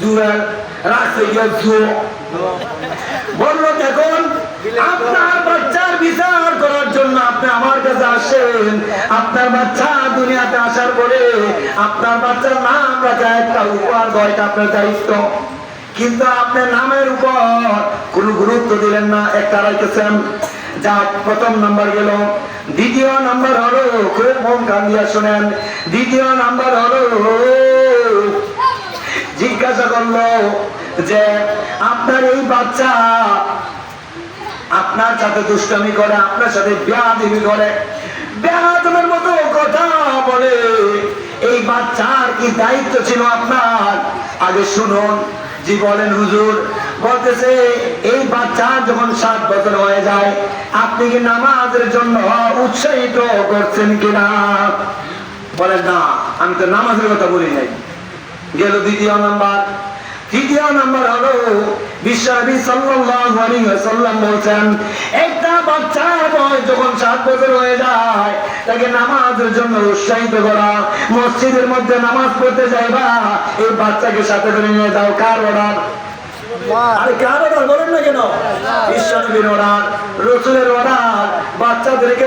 জুয়েল রাখছে বললো দেখুন আপনার বাচ্চার বিচার করার জন্য আপনি আমার কাছে আসেন। আপনার বাচ্চা দুনিয়াতে আসার পরে আপনার বাচ্চার নাম রাখা একটা উপহার দেওয়াটা আপনার দায়িত্ব, কিন্তু আপনার নামের উপর কোনো গুরুত্ব দিলেন না, একটা রাখতেছেন। যা প্রথম নাম্বার গেল। দ্বিতীয় নাম্বার হলো, খুব মন কান দিয়া শোনেন, দ্বিতীয় নাম্বার হলো জিজ্ঞাসা করলো যে আপনার এই বাচ্চা আপনার সাথে দুষ্টামি করে, আপনার সাথে বেয়াদবি করে, বেয়াদবের মতো কথা বলে, এই বাচ্চার কি দায়িত্ব ছিল আপনার? আগে শুনুন। জি বলেন হুজুর। বলতেছে এই বাচ্চা যখন 7 বছর হয়ে যায় আপনি কি নামাজের জন্য উৎসাহিত করছেন কিনা? বলেন না, আমি তো নামাজের কথা বলি নাই। গেল দ্বিতীয় নাম্বার। তৃতীয় নাম্বার হলো বিশ্বনবী সাল্লাল্লাহু আলাইহি ওয়াসাল্লাম বলেন একটা বাচ্চার বয়স যখন 7 বছর হয়ে যায় তাকে নামাজের জন্য উৎসাহিত করা। মসজিদের মধ্যে নামাজ পড়তে যাইবা, এই বাচ্চাকে সাথে করে নিয়ে যাও। কার অর্ডার? আরে কার অর্ডার বলেন না কেন? বিশ্বনবীর অর্ডার, রাসূলের অর্ডার। বাচ্চাদেরকে